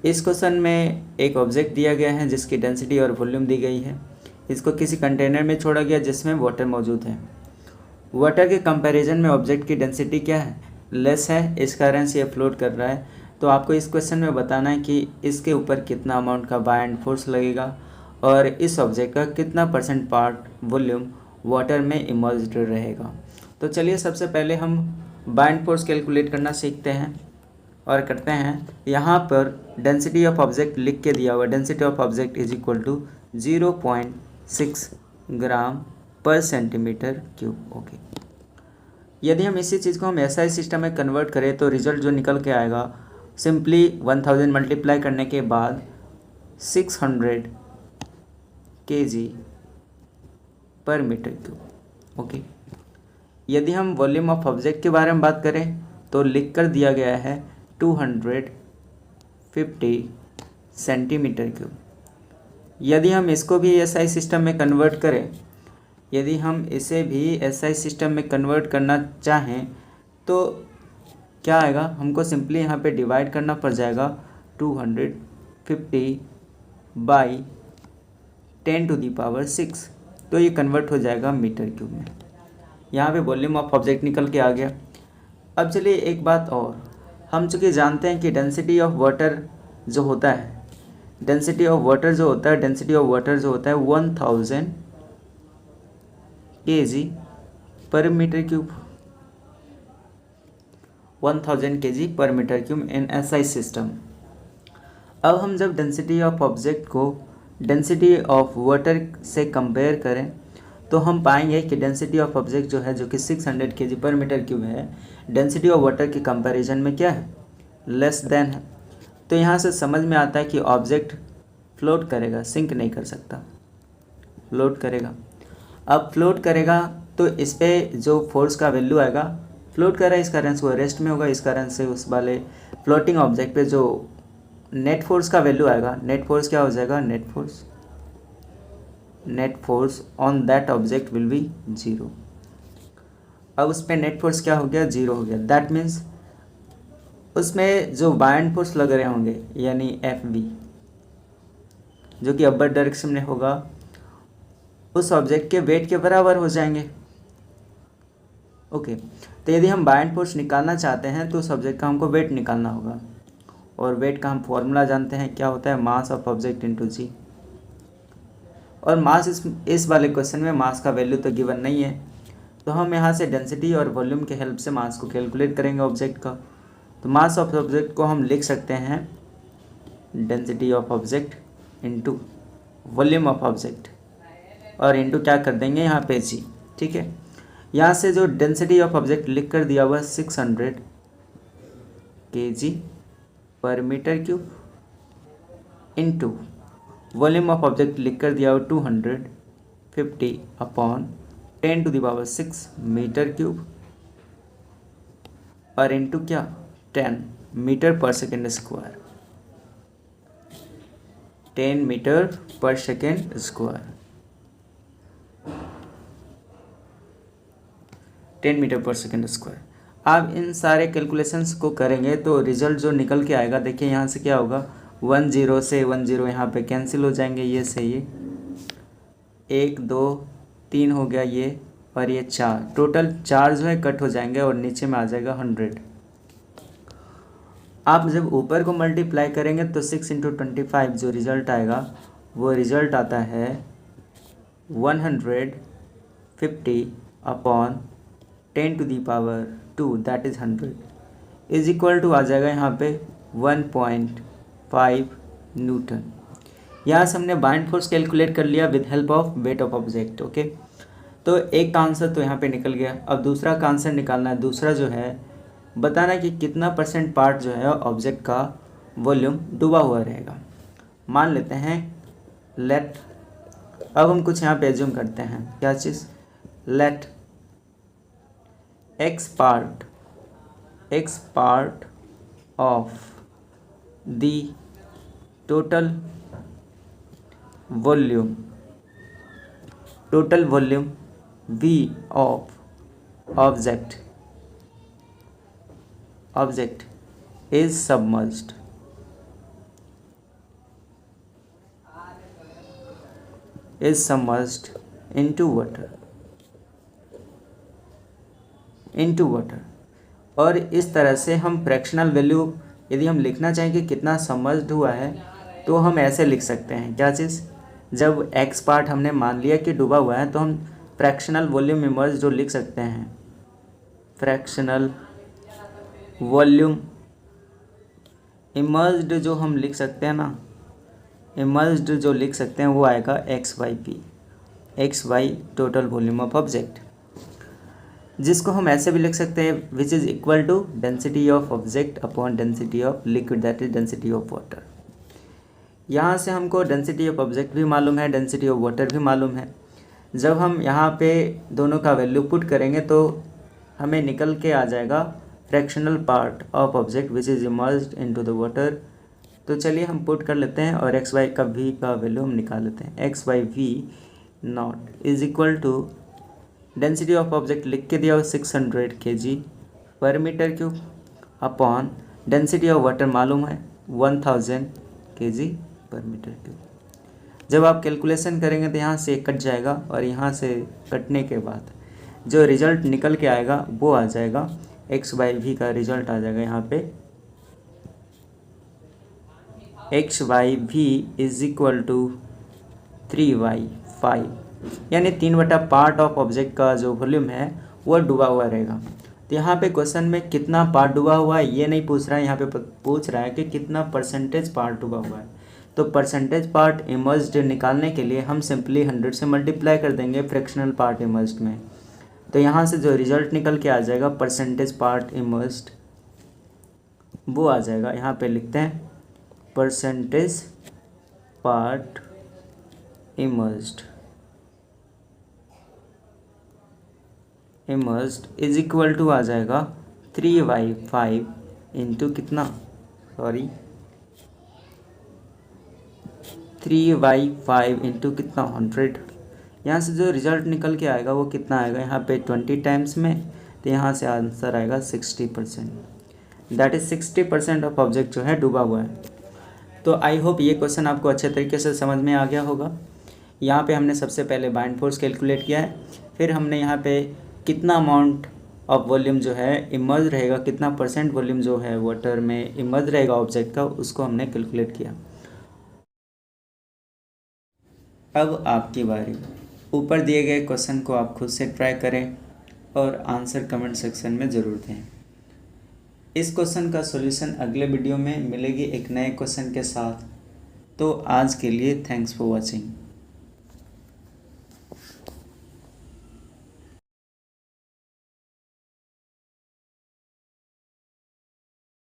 इस क्वेश्चन में एक ऑब्जेक्ट दिया गया है जिसकी डेंसिटी और वॉल्यूम दी गई है। इसको किसी कंटेनर में छोड़ा गया जिसमें वाटर मौजूद है। वाटर के कंपैरिजन में ऑब्जेक्ट की डेंसिटी क्या है, लेस है, इस कारण से ये फ्लोट कर रहा है। तो आपको इस क्वेश्चन में बताना है कि इसके ऊपर कितना अमाउंट का बाइंड फोर्स लगेगा और इस ऑब्जेक्ट का कितना % पार्ट वॉल्यूम वाटर में इमर्ज्ड रहेगा। तो चलिए सबसे पहले हम बाइंड फोर्स कैलकुलेट करना सीखते हैं और करते हैं। यहाँ पर डेंसिटी ऑफ ऑब्जेक्ट लिख के दिया हुआ, density of object is equal to 0.6 gram per centimetre cube. Okay, यदि हम इसी चीज़ को हम एसआई सिस्टम में कन्वर्ट करें तो रिजल्ट जो निकल के आएगा, सिंपली 1000 मल्टीप्लाई करने के बाद 600 kg per metre cube. Okay, यदि हम वॉल्यूम ऑफ ऑब्जेक्ट के बारे में बात करें तो लिख कर दिया गया है 250 सेंटीमीटर क्यूब। यदि हम इसको भी एसआई सिस्टम में कन्वर्ट करें, यदि हम इसे भी एसआई सिस्टम में कन्वर्ट करना चाहें तो क्या आएगा, हमको सिंपली यहाँ पे डिवाइड करना पड़ जाएगा 250 बाई 10⁻⁶, तो ये कन्वर्ट हो जाएगा मीटर क्यूब में। यहाँ पे वॉल्यूम ऑफ ऑब्जेक्ट निकल के आ गया। अब चलिए एक बात और, हम चूँकि जानते हैं कि डेंसिटी ऑफ वाटर जो होता है, डेंसिटी ऑफ वाटर जो होता है 1000 kg per metre cube, 1000 kg per metre cube in SI system. अब हम जब डेंसिटी ऑफ ऑब्जेक्ट को डेंसिटी ऑफ वाटर से कंपेयर करें तो हम पाएंगे कि डेंसिटी ऑफ ऑब्जेक्ट जो है, जो कि 600 kg पर मीटर क्यूब है, डेंसिटी ऑफ वाटर के कंपैरिजन में क्या है, लेस देन है। तो यहाँ से समझ में आता है कि ऑब्जेक्ट फ्लोट करेगा, सिंक नहीं कर सकता, फ्लोट करेगा। अब फ्लोट करेगा तो इस पर जो फोर्स का वैल्यू आएगा, फ्लोट कर रहा है इस कारण से वो रेस्ट में होगा, इस कारण से उस वाले फ्लोटिंग ऑब्जेक्ट पे जो नेट फोर्स का वैल्यू आएगा, नेट फोर्स क्या हो जाएगा, net force on that object will be 0। अब उस पर नेट फोर्स क्या हो गया, 0 हो गया। दैट मीन्स उसमें जो बाइंड फोर्स लग रहे होंगे यानी Fb, जो कि अपर डायरेक्शन में होगा, उस ऑब्जेक्ट के वेट के बराबर हो जाएंगे। ओके, तो यदि हम बाइंड फोर्स निकालना चाहते हैं तो उस ऑब्जेक्ट का हमको वेट निकालना होगा, और वेट का हम फॉर्मूला जानते हैं, क्या होता है, मास ऑफ ऑब्जेक्ट इंटू जी। और मास इस वाले क्वेश्चन में मास का वैल्यू तो गिवन नहीं है, तो हम यहाँ से डेंसिटी और वॉल्यूम के हेल्प से मास को कैलकुलेट करेंगे ऑब्जेक्ट का। तो मास ऑफ ऑब्जेक्ट को हम लिख सकते हैं density of object into volume of object, और इंटू क्या कर देंगे यहाँ पे जी। ठीक है, यहाँ से जो डेंसिटी ऑफ ऑब्जेक्ट लिख कर दिया हुआ 600 kg per metre cube into volume of object लिख कर दिया हुआ 250/10⁶ मीटर क्यूब, और इंटू क्या, 10 मीटर पर सेकेंड स्क्वायर, 10 मीटर पर सेकेंड स्क्वायर, 10 मीटर पर सेकेंड स्क्वायर। आप इन सारे कैलकुलेशंस को करेंगे तो रिजल्ट जो निकल के आएगा, देखिए यहाँ से क्या होगा, 10 से 10 यहाँ पे कैंसिल हो जाएंगे, ये से ये 1 2 3 हो गया ये, और ये 4, टोटल 4 जो है कट हो जाएंगे और नीचे में आ जाएगा 100। आप जब ऊपर को मल्टीप्लाई करेंगे तो 6 × 25 जो रिज़ल्ट आएगा वो रिज़ल्ट आता है 150/10⁻², that is 100, is equal to आ जाएगा यहाँ पे 1.5 न्यूटन। यहाँ से हमने बाइंड फोर्स कैलकुलेट कर लिया with help of weight of object. Okay, तो एक का आंसर तो यहाँ पे निकल गया। अब दूसरा का आंसर निकालना है। दूसरा जो है बताना कि कितना % पार्ट जो है ऑब्जेक्ट का वॉल्यूम डूबा हुआ रहेगा। मान लेते हैं लेट, अब हम कुछ यहाँ पे एज्यूम करते हैं, क्या चीज़, let x part of the total volume V of object is submerged is submerged into water. और इस तरह से हम फ्रैक्शनल वैल्यू यदि हम लिखना चाहें कि कितना सबमर्ज्ड हुआ है तो हम ऐसे लिख सकते हैं। क्या चीज़, जब एक्स पार्ट हमने मान लिया कि डूबा हुआ है तो हम फ्रैक्शनल वॉल्यूम इमर्ज जो लिख सकते हैं, फ्रैक्शनल वॉल्यूम इमर्ज्ड जो हम लिख सकते हैं ना, इमर्ज्ड जो लिख सकते हैं वो आएगा X Y P, X Y total volume of object, जिसको हम ऐसे भी लिख सकते हैं which is equal to density of object upon density of liquid that is density of water. यहाँ से हमको डेंसिटी ऑफ ऑब्जेक्ट भी मालूम है, डेंसिटी ऑफ वाटर भी मालूम है। जब हम यहाँ पे दोनों का वैल्यू पुट करेंगे तो हमें निकल के आ जाएगा fractional part of object which is emerged into the water. तो चलिए हम पुट कर लेते हैं और एक्स वाई का वी का वैल्यू हम निकाल लेते हैं। X Y V not is equal to density of object लिख के दिया 600 kg per metre cube upon density of water मालूम है 1000 kg पर मीटर क्यूब। जब आप कैलकुलेशन करेंगे तो यहाँ से कट जाएगा और यहाँ से कटने के बाद जो रिजल्ट निकल के आएगा वो आ जाएगा एक्स बाई वी का रिजल्ट आ जाएगा यहाँ पे X Y V is equal to 3/5, यानी 3 पार्ट ऑफ ऑब्जेक्ट का जो वॉल्यूम है वो डूबा हुआ रहेगा। तो यहाँ पे क्वेश्चन में कितना पार्ट डूबा हुआ है ये नहीं पूछ रहा है, यहाँ पे पूछ रहा है कि कितना परसेंटेज पार्ट डूबा हुआ है। तो परसेंटेज पार्ट इमर्ज्ड निकालने के लिए हम सिंपली 100 से मल्टीप्लाई कर देंगे फ्रैक्शनल पार्ट इमर्ज्ड में। तो यहाँ से जो रिजल्ट निकल के आ जाएगा परसेंटेज पार्ट इमर्ज्ड वो आ जाएगा, यहाँ पे लिखते हैं percentage part emerged is equal to आ जाएगा 3/5 इंटू कितना, 3/5 इंटू कितना 100। यहाँ से जो रिजल्ट निकल के आएगा वो कितना आएगा, यहाँ पे 20 टाइम्स में, तो यहाँ से आंसर आएगा 60%। दैट इज़ 60% ऑफ ऑब्जेक्ट जो है डूबा हुआ है। तो आई होप ये क्वेश्चन आपको अच्छे तरीके से समझ में आ गया होगा। यहाँ पे हमने सबसे पहले बाइंड फोर्स कैलकुलेट किया है, फिर हमने यहाँ पे कितना अमाउंट ऑफ वॉल्यूम जो है इमर्ज रहेगा, कितना परसेंट वॉल्यूम जो है वाटर में इमर्ज रहेगा ऑब्जेक्ट का, उसको हमने कैलकुलेट किया। अब आपकी बारी। ऊपर दिए गए क्वेश्चन को आप खुद से ट्राई करें और आंसर कमेंट सेक्शन में ज़रूर दें। इस क्वेश्चन का सॉल्यूशन अगले वीडियो में मिलेगी एक नए क्वेश्चन के साथ। तो आज के लिए थैंक्स फॉर वॉचिंग।